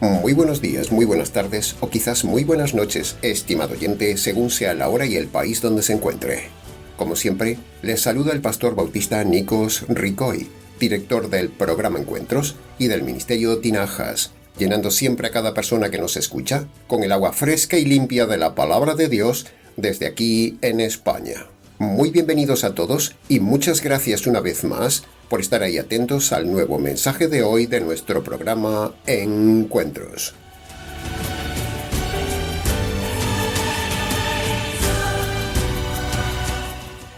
Muy buenos días, muy buenas tardes o quizás muy buenas noches, estimado oyente, según sea la hora y el país donde se encuentre. Como siempre, les saluda el pastor bautista Nikos Ricoy, director del programa Encuentros y del ministerio Tinajas, llenando siempre a cada persona que nos escucha con el agua fresca y limpia de la palabra de Dios desde aquí en España. Muy bienvenidos a todos y muchas gracias una vez más por estar ahí atentos al nuevo mensaje de hoy de nuestro programa Encuentros.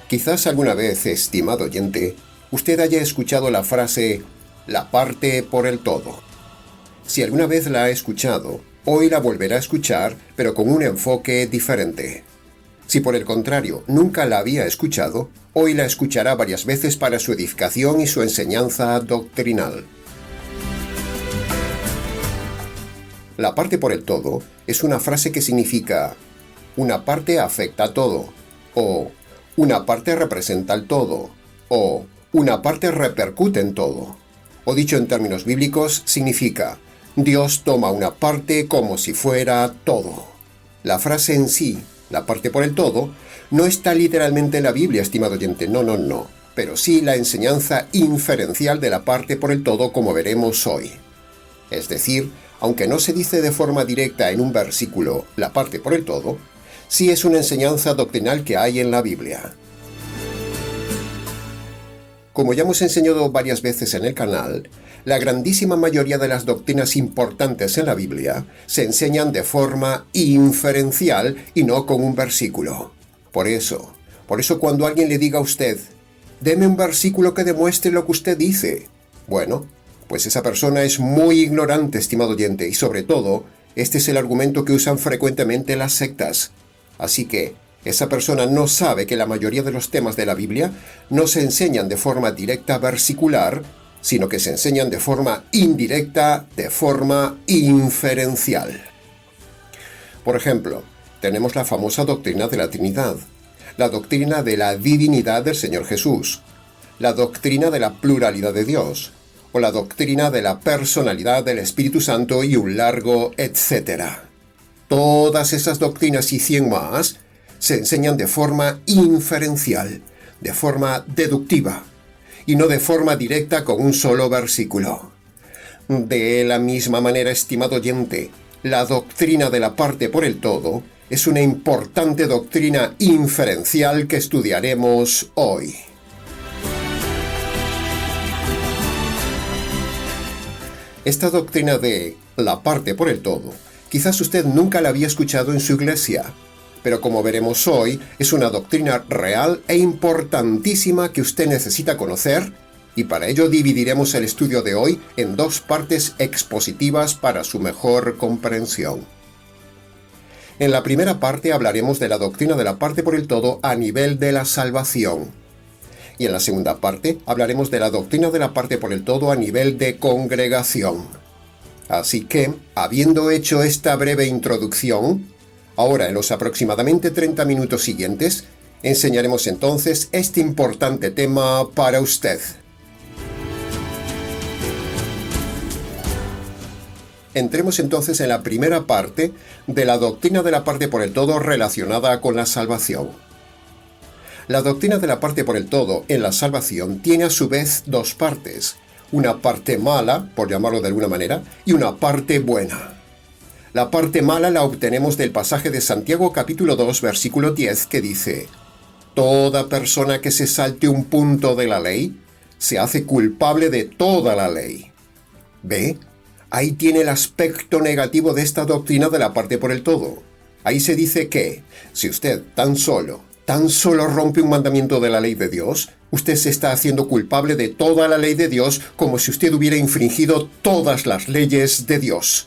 Quizás alguna vez, estimado oyente, usted haya escuchado la frase «la parte por el todo». Si alguna vez la ha escuchado, hoy la volverá a escuchar, pero con un enfoque diferente. Si por el contrario nunca la había escuchado, hoy la escuchará varias veces para su edificación y su enseñanza doctrinal. La parte por el todo es una frase que significa una parte afecta a todo, o una parte representa el todo, o una parte repercute en todo. O dicho en términos bíblicos, significa Dios toma una parte como si fuera todo. La frase en sí, la parte por el todo, no está literalmente en la Biblia, estimado oyente, no, pero sí la enseñanza inferencial de la parte por el todo, como veremos hoy. Es decir, aunque no se dice de forma directa en un versículo la parte por el todo, sí es una enseñanza doctrinal que hay en la Biblia. Como ya hemos enseñado varias veces en el canal, la grandísima mayoría de las doctrinas importantes en la Biblia se enseñan de forma inferencial y no con un versículo. Por eso cuando alguien le diga a usted, deme un versículo que demuestre lo que usted dice, bueno, pues esa persona es muy ignorante, estimado oyente, y sobre todo, este es el argumento que usan frecuentemente las sectas. Así que, esa persona no sabe que la mayoría de los temas de la Biblia no se enseñan de forma directa versicular, sino que se enseñan de forma indirecta, de forma inferencial. Por ejemplo, tenemos la famosa doctrina de la Trinidad, la doctrina de la divinidad del Señor Jesús, la doctrina de la pluralidad de Dios, o la doctrina de la personalidad del Espíritu Santo y un largo etcétera. Todas esas doctrinas y 100 más se enseñan de forma inferencial, de forma deductiva, y no de forma directa con un solo versículo. De la misma manera, estimado oyente, la doctrina de la parte por el todo es una importante doctrina inferencial que estudiaremos hoy. Esta doctrina de la parte por el todo, quizás usted nunca la había escuchado en su iglesia, pero como veremos hoy, es una doctrina real e importantísima que usted necesita conocer, y para ello dividiremos el estudio de hoy en 2 partes expositivas para su mejor comprensión. En la primera parte hablaremos de la doctrina de la parte por el todo a nivel de la salvación. Y en la segunda parte hablaremos de la doctrina de la parte por el todo a nivel de congregación. Así que, habiendo hecho esta breve introducción, ahora en los aproximadamente 30 minutos siguientes, enseñaremos entonces este importante tema para usted. Entremos entonces en la primera parte de la doctrina de la parte por el todo relacionada con la salvación. La doctrina de la parte por el todo en la salvación tiene a su vez 2 partes, una parte mala, por llamarlo de alguna manera, y una parte buena. La parte mala la obtenemos del pasaje de Santiago capítulo 2, versículo 10, que dice: «Toda persona que se salte un punto de la ley, se hace culpable de toda la ley». ¿Ve? Ahí tiene el aspecto negativo de esta doctrina de la parte por el todo. Ahí se dice que, si usted tan solo rompe un mandamiento de la ley de Dios, usted se está haciendo culpable de toda la ley de Dios como si usted hubiera infringido todas las leyes de Dios.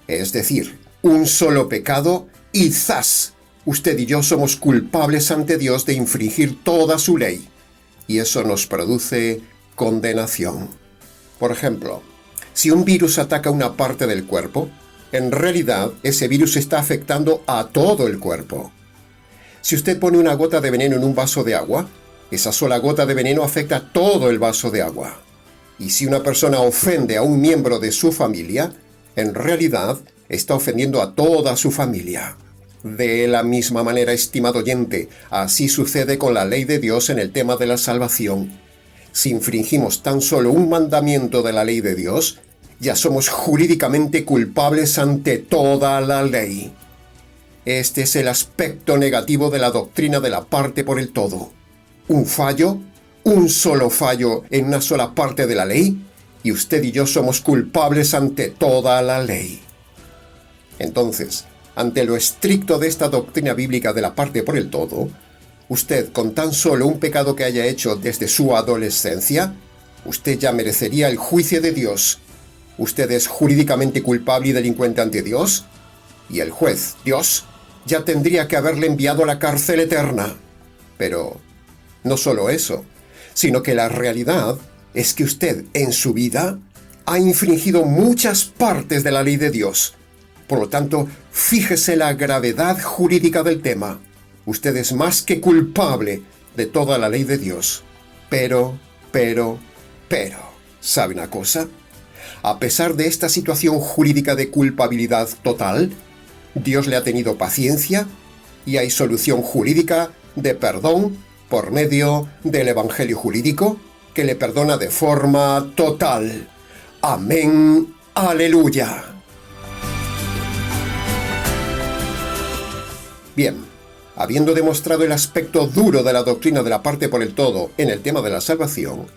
Es decir, un solo pecado y ¡zas! Usted y yo somos culpables ante Dios de infringir toda su ley. Y eso nos produce condenación. Por ejemplo, si un virus ataca una parte del cuerpo, en realidad ese virus está afectando a todo el cuerpo. Si usted pone una gota de veneno en un vaso de agua, esa sola gota de veneno afecta a todo el vaso de agua. Y si una persona ofende a un miembro de su familia, En realidad, está ofendiendo a toda su familia. De la misma manera, estimado oyente, así sucede con la ley de Dios en el tema de la salvación. Si infringimos tan solo un mandamiento de la ley de Dios, ya somos jurídicamente culpables ante toda la ley. Este es el aspecto negativo de la doctrina de la parte por el todo. Un fallo, un solo fallo en una sola parte de la ley, y usted y yo somos culpables ante toda la ley. Entonces, ante lo estricto de esta doctrina bíblica de la parte por el todo, usted, con tan solo un pecado que haya hecho desde su adolescencia, usted ya merecería el juicio de Dios. Usted es jurídicamente culpable y delincuente ante Dios, y el juez, Dios, ya tendría que haberle enviado a la cárcel eterna. Pero no solo eso, sino que la realidad es que usted en su vida ha infringido muchas partes de la ley de Dios. Por lo tanto, fíjese la gravedad jurídica del tema. Usted es más que culpable de toda la ley de Dios. Pero, ¿sabe una cosa? A pesar de esta situación jurídica de culpabilidad total, Dios le ha tenido paciencia y hay solución jurídica de perdón por medio del Evangelio jurídico que le perdona de forma total. Amén. Aleluya. Bien, habiendo demostrado el aspecto duro de la doctrina de la parte por el todo en el tema de la salvación,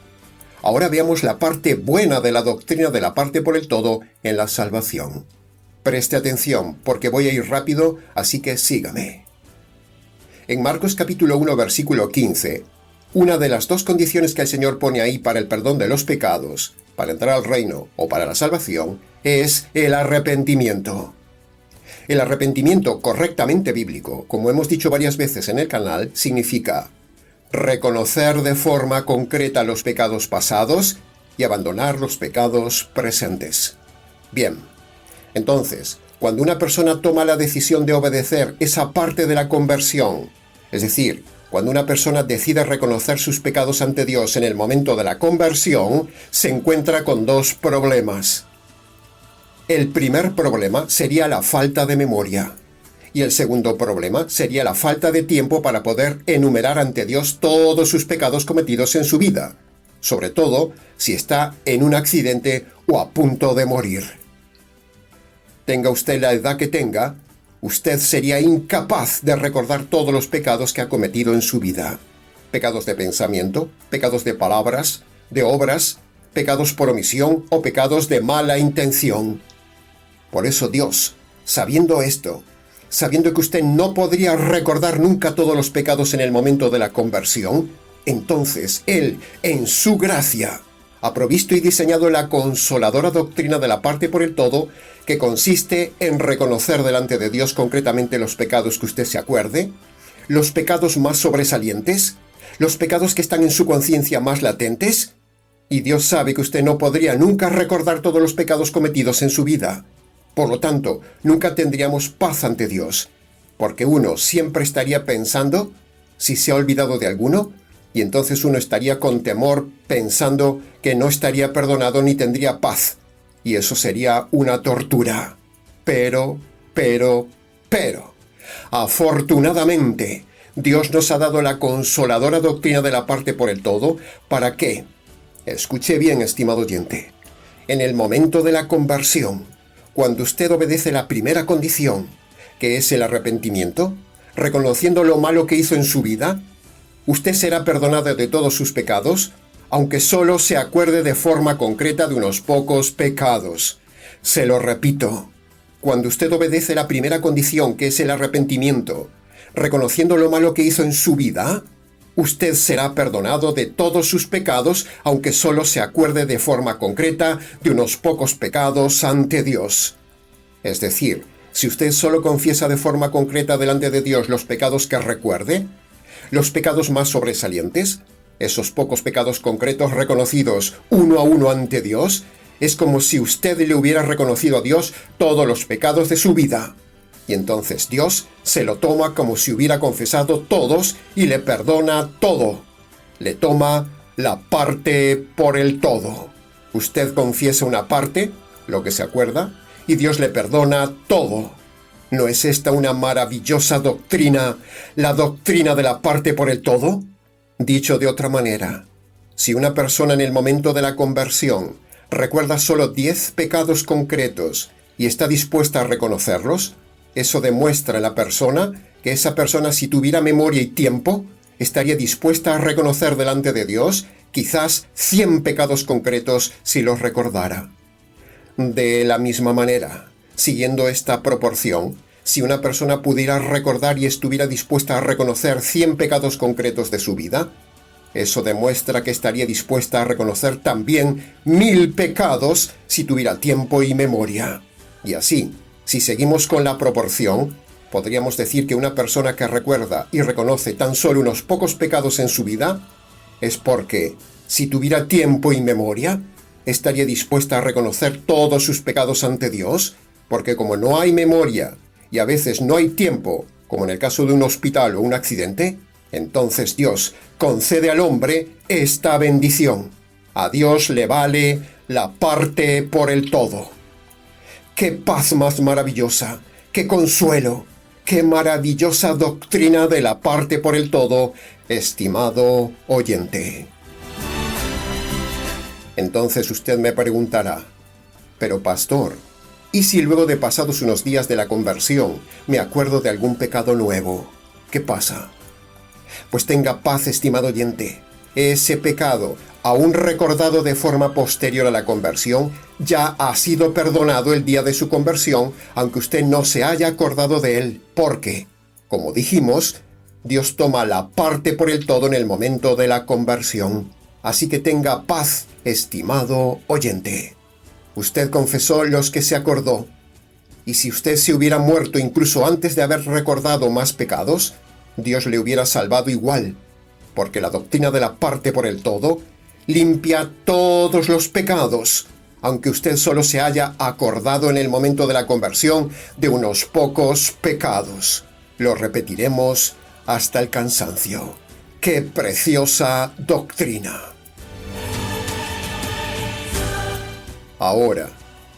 ahora veamos la parte buena de la doctrina de la parte por el todo en la salvación. Preste atención, porque voy a ir rápido, así que sígame. En Marcos capítulo 1, versículo 15, una de las dos condiciones que el Señor pone ahí para el perdón de los pecados, para entrar al reino o para la salvación, es el arrepentimiento. El arrepentimiento correctamente bíblico, como hemos dicho varias veces en el canal, significa reconocer de forma concreta los pecados pasados y abandonar los pecados presentes. Bien, entonces, cuando una persona toma la decisión de obedecer esa parte de la conversión, es decir, cuando una persona decide reconocer sus pecados ante Dios en el momento de la conversión, se encuentra con dos problemas. El primer problema sería la falta de memoria. Y el segundo problema sería la falta de tiempo para poder enumerar ante Dios todos sus pecados cometidos en su vida, sobre todo si está en un accidente o a punto de morir. Tenga usted la edad que tenga, usted sería incapaz de recordar todos los pecados que ha cometido en su vida. Pecados de pensamiento, pecados de palabras, de obras, pecados por omisión o pecados de mala intención. Por eso Dios, sabiendo esto, sabiendo que usted no podría recordar nunca todos los pecados en el momento de la conversión, entonces Él, en su gracia, ha provisto y diseñado la consoladora doctrina de la parte por el todo, que consiste en reconocer delante de Dios concretamente los pecados que usted se acuerde, los pecados más sobresalientes, los pecados que están en su conciencia más latentes, y Dios sabe que usted no podría nunca recordar todos los pecados cometidos en su vida. Por lo tanto, nunca tendríamos paz ante Dios, porque uno siempre estaría pensando si se ha olvidado de alguno, y entonces uno estaría con temor pensando que no estaría perdonado ni tendría paz, y eso sería una tortura. Pero, afortunadamente, Dios nos ha dado la consoladora doctrina de la parte por el todo, ¿para qué? Escuche bien, estimado oyente. En el momento de la conversión, cuando usted obedece la primera condición, que es el arrepentimiento, reconociendo lo malo que hizo en su vida, usted será perdonado de todos sus pecados, aunque solo se acuerde de forma concreta de unos pocos pecados. Se lo repito, cuando usted obedece la primera condición, que es el arrepentimiento, reconociendo lo malo que hizo en su vida, usted será perdonado de todos sus pecados, aunque solo se acuerde de forma concreta de unos pocos pecados ante Dios. Es decir, si usted solo confiesa de forma concreta delante de Dios los pecados que recuerde, los pecados más sobresalientes, esos pocos pecados concretos reconocidos uno a uno ante Dios, es como si usted le hubiera reconocido a Dios todos los pecados de su vida. Y entonces Dios se lo toma como si hubiera confesado todos y le perdona todo. Le toma la parte por el todo. Usted confiesa una parte, lo que se acuerda, y Dios le perdona todo. ¿No es esta una maravillosa doctrina, la doctrina de la parte por el todo? Dicho de otra manera, si una persona en el momento de la conversión recuerda solo 10 pecados concretos y está dispuesta a reconocerlos, eso demuestra en la persona que esa persona, si tuviera memoria y tiempo, estaría dispuesta a reconocer delante de Dios quizás 100 pecados concretos si los recordara. De la misma manera, siguiendo esta proporción, si una persona pudiera recordar y estuviera dispuesta a reconocer 100 pecados concretos de su vida, eso demuestra que estaría dispuesta a reconocer también 1000 pecados si tuviera tiempo y memoria. Y así, si seguimos con la proporción, podríamos decir que una persona que recuerda y reconoce tan solo unos pocos pecados en su vida, es porque, si tuviera tiempo y memoria, estaría dispuesta a reconocer todos sus pecados ante Dios, porque como no hay memoria y a veces no hay tiempo, como en el caso de un hospital o un accidente, entonces Dios concede al hombre esta bendición. A Dios le vale la parte por el todo. ¡Qué paz más maravillosa! ¡Qué consuelo! ¡Qué maravillosa doctrina de la parte por el todo, estimado oyente! Entonces usted me preguntará, pero pastor, ¿y si luego de pasados unos días de la conversión me acuerdo de algún pecado nuevo? ¿Qué pasa? Pues tenga paz, estimado oyente. Ese pecado, aún recordado de forma posterior a la conversión, ya ha sido perdonado el día de su conversión, aunque usted no se haya acordado de él, porque, como dijimos, Dios toma la parte por el todo en el momento de la conversión. Así que tenga paz, estimado oyente. Usted confesó los que se acordó. Y si usted se hubiera muerto incluso antes de haber recordado más pecados, Dios le hubiera salvado igual, porque la doctrina de la parte por el todo limpia todos los pecados, aunque usted solo se haya acordado en el momento de la conversión de unos pocos pecados. Lo repetiremos hasta el cansancio. ¡Qué preciosa doctrina! Ahora,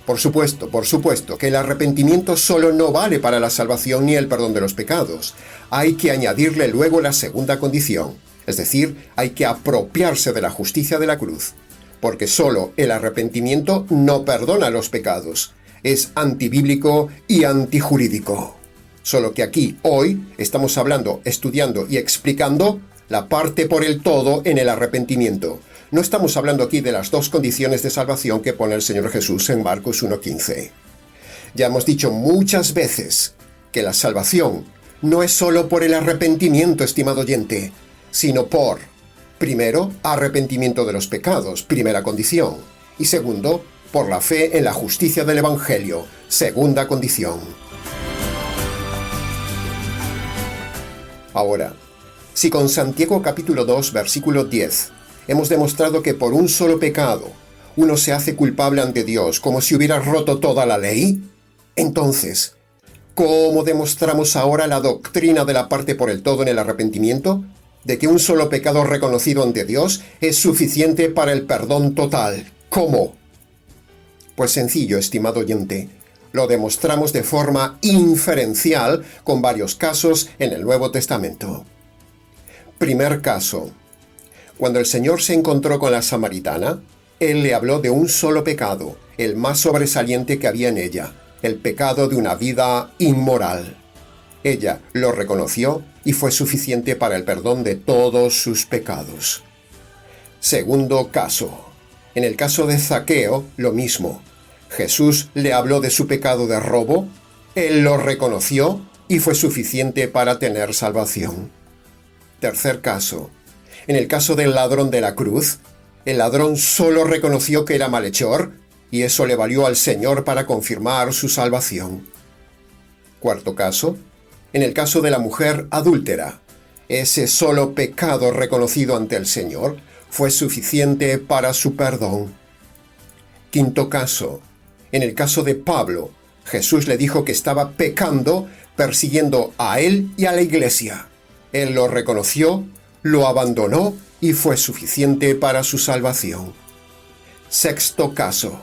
por supuesto que el arrepentimiento solo no vale para la salvación ni el perdón de los pecados. Hay que añadirle luego la segunda condición, es decir, hay que apropiarse de la justicia de la cruz, porque solo el arrepentimiento no perdona los pecados, es antibíblico y antijurídico. Solo que aquí, hoy, estamos hablando, estudiando y explicando la parte por el todo en el arrepentimiento. No estamos hablando aquí de las dos condiciones de salvación que pone el Señor Jesús en Marcos 1:15. Ya hemos dicho muchas veces que la salvación no es solo por el arrepentimiento, estimado oyente, sino por, primero, arrepentimiento de los pecados, primera condición, y segundo, por la fe en la justicia del Evangelio, segunda condición. Ahora, si con Santiago capítulo 2, versículo 10, hemos demostrado que por un solo pecado uno se hace culpable ante Dios como si hubiera roto toda la ley, entonces, ¿cómo demostramos ahora la doctrina de la parte por el todo en el arrepentimiento? De que un solo pecado reconocido ante Dios es suficiente para el perdón total. ¿Cómo? Pues sencillo, estimado oyente. Lo demostramos de forma inferencial con varios casos en el Nuevo Testamento. Primer caso. Cuando el Señor se encontró con la samaritana, Él le habló de un solo pecado, el más sobresaliente que había en ella, el pecado de una vida inmoral. Ella lo reconoció y fue suficiente para el perdón de todos sus pecados. Segundo caso. En el caso de Zaqueo, lo mismo. Jesús le habló de su pecado de robo, Él lo reconoció y fue suficiente para tener salvación. Tercer caso. En el caso del ladrón de la cruz, el ladrón solo reconoció que era malhechor y eso le valió al Señor para confirmar su salvación. Cuarto caso. En el caso de la mujer adúltera, ese solo pecado reconocido ante el Señor fue suficiente para su perdón. Quinto caso. En el caso de Pablo, Jesús le dijo que estaba pecando, persiguiendo a él y a la iglesia. Él lo reconoció, lo abandonó y fue suficiente para su salvación. Sexto caso.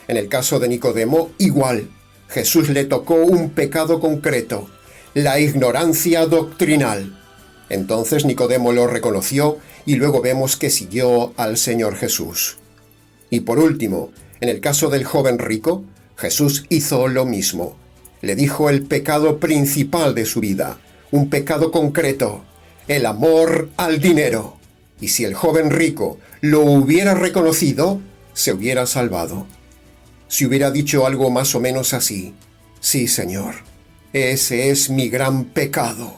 En el caso de Nicodemo, igual. Jesús le tocó un pecado concreto, la ignorancia doctrinal. Entonces Nicodemo lo reconoció y luego vemos que siguió al Señor Jesús. Y por último, en el caso del joven rico, Jesús hizo lo mismo. Le dijo el pecado principal de su vida, un pecado concreto, el amor al dinero. Y si el joven rico lo hubiera reconocido, se hubiera salvado. Si hubiera dicho algo más o menos así: sí, Señor, ese es mi gran pecado.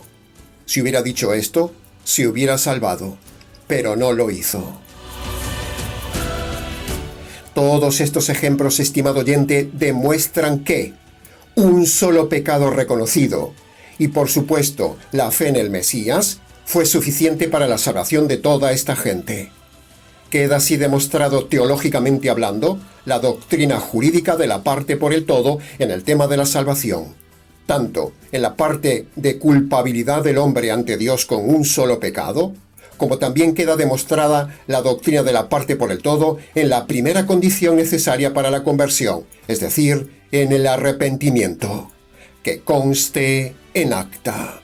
Si hubiera dicho esto, se hubiera salvado, pero no lo hizo. Todos estos ejemplos, estimado oyente, demuestran que un solo pecado reconocido y, por supuesto, la fe en el Mesías fue suficiente para la salvación de toda esta gente. Queda así demostrado teológicamente hablando la doctrina jurídica de la parte por el todo en el tema de la salvación, tanto en la parte de culpabilidad del hombre ante Dios con un solo pecado, como también queda demostrada la doctrina de la parte por el todo en la primera condición necesaria para la conversión, es decir, en el arrepentimiento, que conste en acta.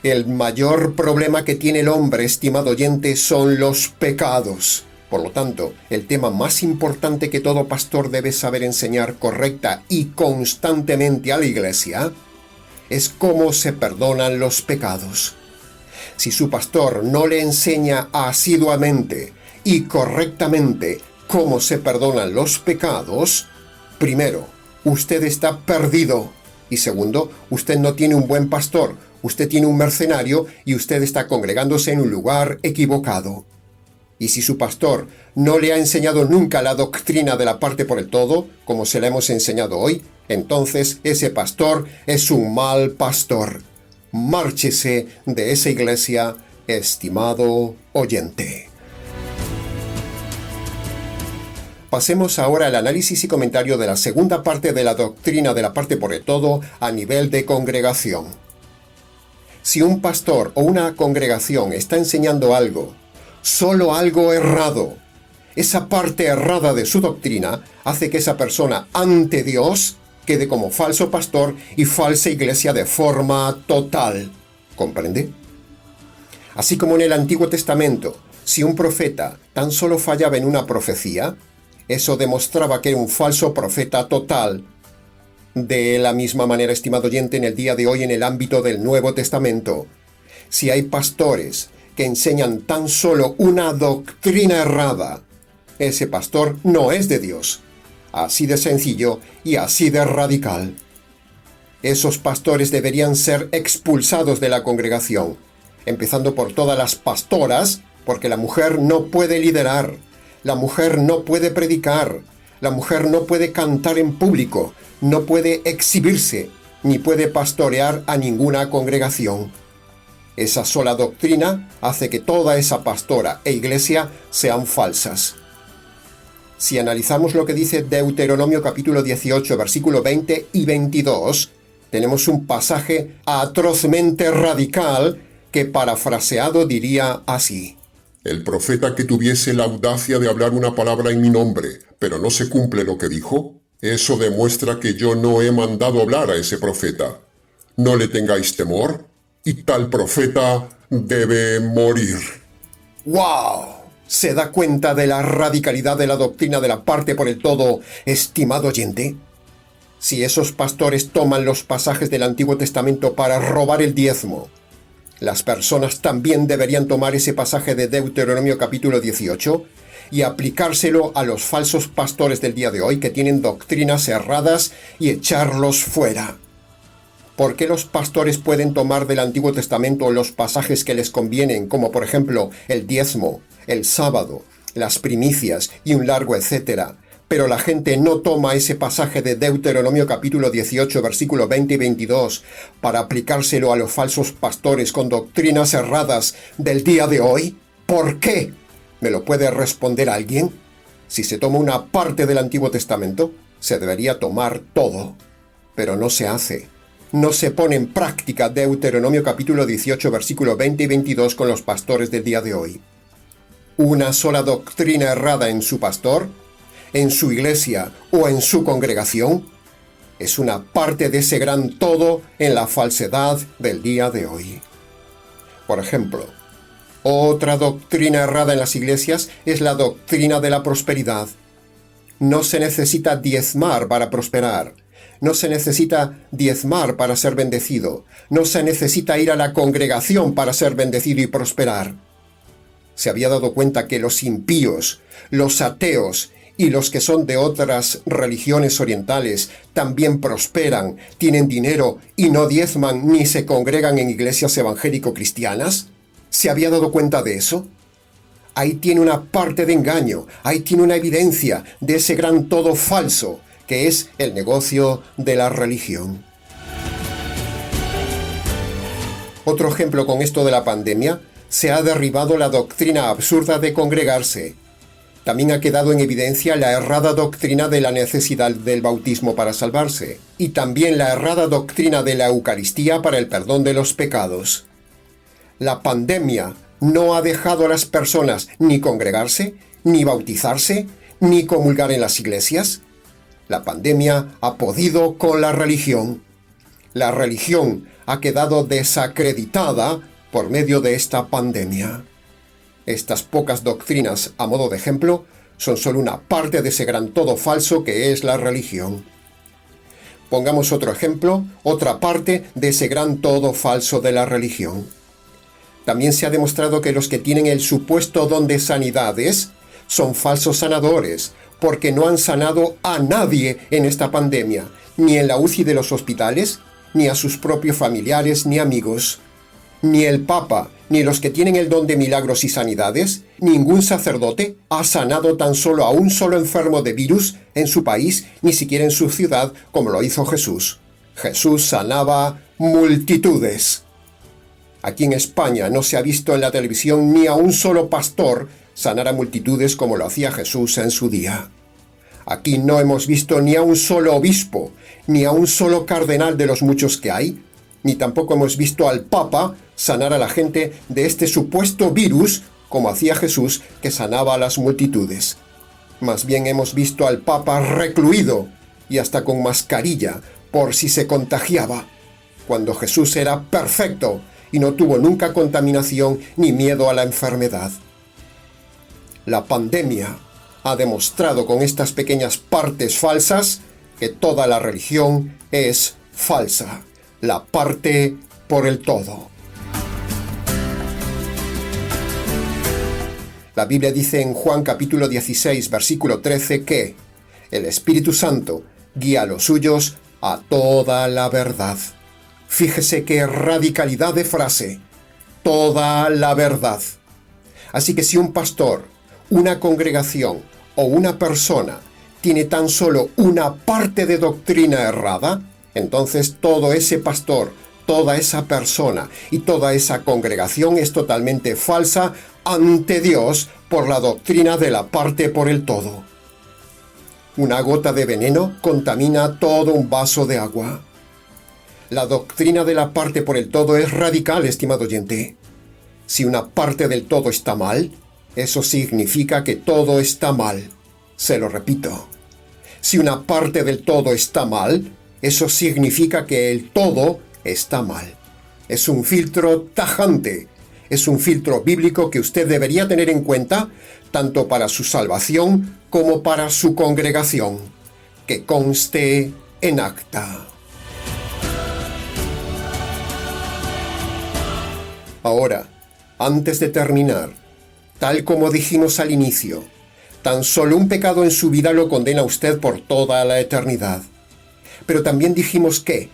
El mayor problema que tiene el hombre, estimado oyente, son los pecados. Por lo tanto, el tema más importante que todo pastor debe saber enseñar correcta y constantemente a la iglesia es cómo se perdonan los pecados. Si su pastor no le enseña asiduamente y correctamente cómo se perdonan los pecados, primero, usted está perdido. Y segundo, usted no tiene un buen pastor, usted tiene un mercenario y usted está congregándose en un lugar equivocado. Y si su pastor no le ha enseñado nunca la doctrina de la parte por el todo, como se la hemos enseñado hoy, entonces ese pastor es un mal pastor. Márchese de esa iglesia, estimado oyente. Pasemos ahora al análisis y comentario de la segunda parte de la doctrina de la parte por el todo a nivel de congregación. Si un pastor o una congregación está enseñando algo, solo algo errado, esa parte errada de su doctrina hace que esa persona ante Dios quede como falso pastor y falsa iglesia de forma total. ¿Comprende? Así como en el Antiguo Testamento, si un profeta tan solo fallaba en una profecía, eso demostraba que era un falso profeta total. De la misma manera, estimado oyente, en el día de hoy en el ámbito del Nuevo Testamento, si hay pastores que enseñan tan solo una doctrina errada, ese pastor no es de Dios. Así de sencillo y así de radical. Esos pastores deberían ser expulsados de la congregación, empezando por todas las pastoras, porque la mujer no puede liderar, la mujer no puede predicar, la mujer no puede cantar en público, no puede exhibirse, ni puede pastorear a ninguna congregación. Esa sola doctrina hace que toda esa pastora e iglesia sean falsas. Si analizamos lo que dice Deuteronomio capítulo 18, versículo 20 y 22, tenemos un pasaje atrozmente radical que parafraseado diría así: El profeta que tuviese la audacia de hablar una palabra en mi nombre, pero no se cumple lo que dijo, eso demuestra que yo no he mandado hablar a ese profeta. No le tengáis temor, y tal profeta debe morir. ¡Wow! ¿Se da cuenta de la radicalidad de la doctrina de la parte por el todo, estimado oyente? Si esos pastores toman los pasajes del Antiguo Testamento para robar el diezmo, las personas también deberían tomar ese pasaje de Deuteronomio capítulo 18 y aplicárselo a los falsos pastores del día de hoy que tienen doctrinas erradas y echarlos fuera. ¿Por qué los pastores pueden tomar del Antiguo Testamento los pasajes que les convienen, como por ejemplo el diezmo, el sábado, las primicias y un largo etcétera, pero la gente no toma ese pasaje de Deuteronomio capítulo 18, versículo 20 y 22 para aplicárselo a los falsos pastores con doctrinas erradas del día de hoy? ¿Por qué? ¿Me lo puede responder alguien? Si se toma una parte del Antiguo Testamento, se debería tomar todo, pero no se hace. No se pone en práctica Deuteronomio capítulo 18, versículo 20 y 22 con los pastores del día de hoy. Una sola doctrina errada en su pastor en su iglesia o en su congregación, es una parte de ese gran todo en la falsedad del día de hoy. Por ejemplo, otra doctrina errada en las iglesias es la doctrina de la prosperidad. No se necesita diezmar para prosperar. No se necesita diezmar para ser bendecido. No se necesita ir a la congregación para ser bendecido y prosperar. Se había dado cuenta que los impíos, los ateos y los que son de otras religiones orientales también prosperan, tienen dinero y no diezman ni se congregan en iglesias evangélico-cristianas. ¿Se había dado cuenta de eso? Ahí tiene una parte de engaño, ahí tiene una evidencia de ese gran todo falso, que es el negocio de la religión. Otro ejemplo con esto de la pandemia, se ha derribado la doctrina absurda de congregarse. También ha quedado en evidencia la errada doctrina de la necesidad del bautismo para salvarse, y también la errada doctrina de la Eucaristía para el perdón de los pecados. La pandemia no ha dejado a las personas ni congregarse, ni bautizarse, ni comulgar en las iglesias. La pandemia ha podido con la religión. La religión ha quedado desacreditada por medio de esta pandemia. Estas pocas doctrinas, a modo de ejemplo, son solo una parte de ese gran todo falso que es la religión. Pongamos otro ejemplo, otra parte de ese gran todo falso de la religión. También se ha demostrado que los que tienen el supuesto don de sanidades son falsos sanadores, porque no han sanado a nadie en esta pandemia, ni en la UCI de los hospitales, ni a sus propios familiares ni amigos. Ni el Papa, ni los que tienen el don de milagros y sanidades, ningún sacerdote ha sanado tan solo a un solo enfermo de virus en su país, ni siquiera en su ciudad, como lo hizo Jesús. Jesús sanaba multitudes. Aquí en España no se ha visto en la televisión ni a un solo pastor sanar a multitudes como lo hacía Jesús en su día. Aquí no hemos visto ni a un solo obispo, ni a un solo cardenal de los muchos que hay, ni tampoco hemos visto al Papa sanar a la gente de este supuesto virus, como hacía Jesús, que sanaba a las multitudes. Más bien hemos visto al Papa recluido y hasta con mascarilla, por si se contagiaba, cuando Jesús era perfecto y no tuvo nunca contaminación ni miedo a la enfermedad. La pandemia ha demostrado con estas pequeñas partes falsas que toda la religión es falsa. La parte por el todo. La Biblia dice en Juan capítulo 16, versículo 13 que el Espíritu Santo guía a los suyos a toda la verdad. Fíjese qué radicalidad de frase. Toda la verdad. Así que si un pastor, una congregación o una persona tiene tan solo una parte de doctrina errada, entonces todo ese pastor, toda esa persona y toda esa congregación es totalmente falsa ante Dios por la doctrina de la parte por el todo. Una gota de veneno contamina todo un vaso de agua. La doctrina de la parte por el todo es radical, estimado oyente. Si una parte del todo está mal, eso significa que todo está mal. Se lo repito. Si una parte del todo está mal, eso significa que el todo está mal. Es un filtro tajante. Es un filtro bíblico que usted debería tener en cuenta tanto para su salvación como para su congregación. Que conste en acta. Ahora, antes de terminar, tal como dijimos al inicio, tan solo un pecado en su vida lo condena a usted por toda la eternidad. Pero también dijimos que,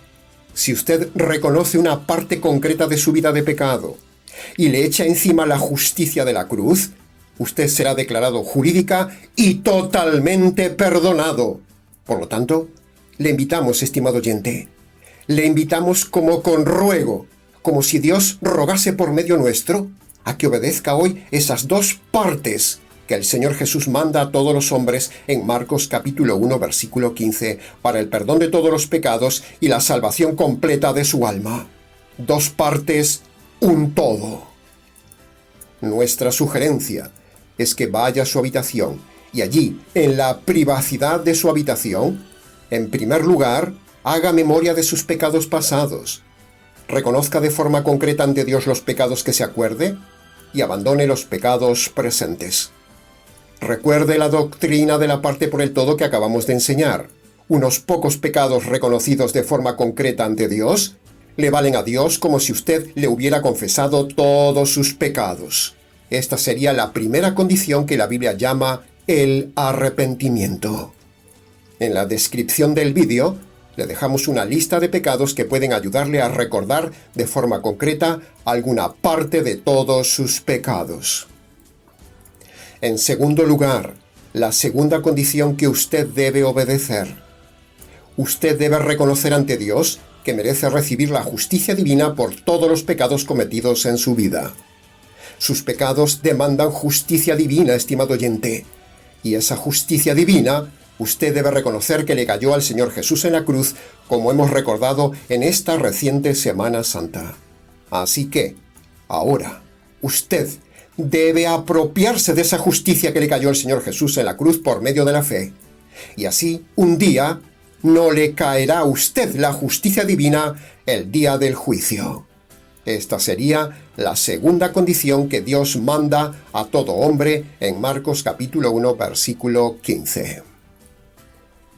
si usted reconoce una parte concreta de su vida de pecado y le echa encima la justicia de la cruz, usted será declarado jurídica y totalmente perdonado. Por lo tanto, le invitamos, estimado oyente, le invitamos como con ruego, como si Dios rogase por medio nuestro, a que obedezca hoy esas dos partes que el Señor Jesús manda a todos los hombres en Marcos capítulo 1, versículo 15, para el perdón de todos los pecados y la salvación completa de su alma. Dos partes, un todo. Nuestra sugerencia es que vaya a su habitación Y allí, en la privacidad de su habitación, en primer lugar, haga memoria de sus pecados pasados. Reconozca de forma concreta ante Dios los pecados que se acuerde y abandone los pecados presentes. Recuerde la doctrina de la parte por el todo que acabamos de enseñar. Unos pocos pecados reconocidos de forma concreta ante Dios le valen a Dios como si usted le hubiera confesado todos sus pecados. Esta sería la primera condición que la Biblia llama el arrepentimiento. En la descripción del vídeo le dejamos una lista de pecados que pueden ayudarle a recordar de forma concreta alguna parte de todos sus pecados. En segundo lugar, la segunda condición que usted debe obedecer. Usted debe reconocer ante Dios que merece recibir la justicia divina por todos los pecados cometidos en su vida. Sus pecados demandan justicia divina, estimado oyente, y esa justicia divina usted debe reconocer que le cayó al Señor Jesús en la cruz, como hemos recordado en esta reciente Semana Santa. Así que, ahora, usted debe apropiarse de esa justicia que le cayó al Señor Jesús en la cruz por medio de la fe. Y así, un día, no le caerá a usted la justicia divina el día del juicio. Esta sería la segunda condición que Dios manda a todo hombre en Marcos capítulo 1, versículo 15.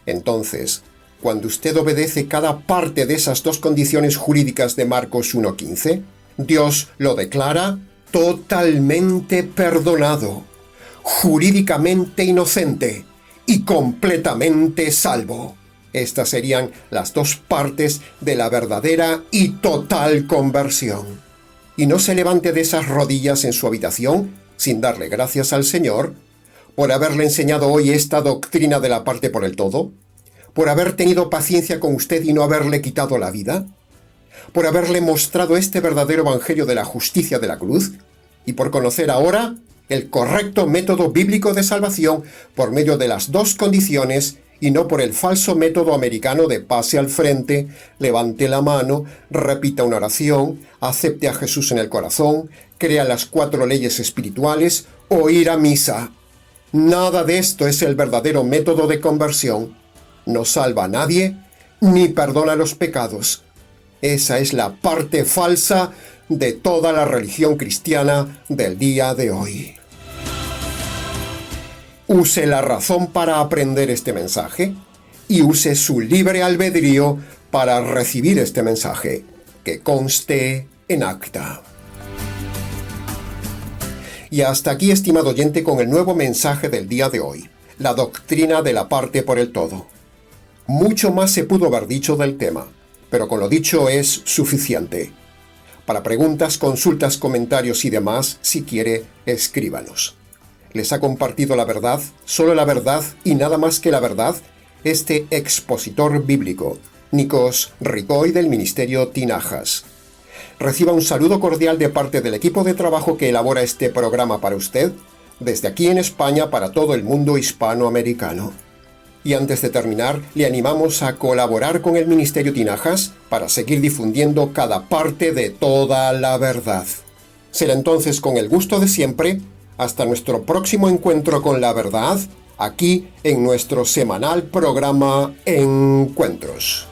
Entonces, cuando usted obedece cada parte de esas dos condiciones jurídicas de Marcos 1:15, Dios lo declara totalmente perdonado, jurídicamente inocente y completamente salvo. Estas serían las dos partes de la verdadera y total conversión. Y no se levante de esas rodillas en su habitación sin darle gracias al Señor por haberle enseñado hoy esta doctrina de la parte por el todo, por haber tenido paciencia con usted y no haberle quitado la vida, por haberle mostrado este verdadero evangelio de la justicia de la cruz, y por conocer ahora el correcto método bíblico de salvación por medio de las dos condiciones y no por el falso método americano de pase al frente, levante la mano, repita una oración, acepte a Jesús en el corazón, crea las 4 leyes espirituales o ir a misa. Nada de esto es el verdadero método de conversión. No salva a nadie, ni perdona los pecados. Esa es la parte falsa de toda la religión cristiana del día de hoy. Use la razón para aprender este mensaje y use su libre albedrío para recibir este mensaje, que conste en acta. Y hasta aquí, estimado oyente, con el nuevo mensaje del día de hoy, la doctrina de la parte por el todo. Mucho más se pudo haber dicho del tema, pero con lo dicho es suficiente. Para preguntas, consultas, comentarios y demás, si quiere, escríbanos. Les ha compartido la verdad, solo la verdad y nada más que la verdad, este expositor bíblico, Nikos Ricoy del Ministerio Tinajas. Reciba un saludo cordial de parte del equipo de trabajo que elabora este programa para usted, desde aquí en España para todo el mundo hispanoamericano. Y antes de terminar, le animamos a colaborar con el Ministerio Tinajas para seguir difundiendo cada parte de toda la verdad. Será entonces con el gusto de siempre, hasta nuestro próximo encuentro con la verdad, aquí en nuestro semanal programa Encuentros.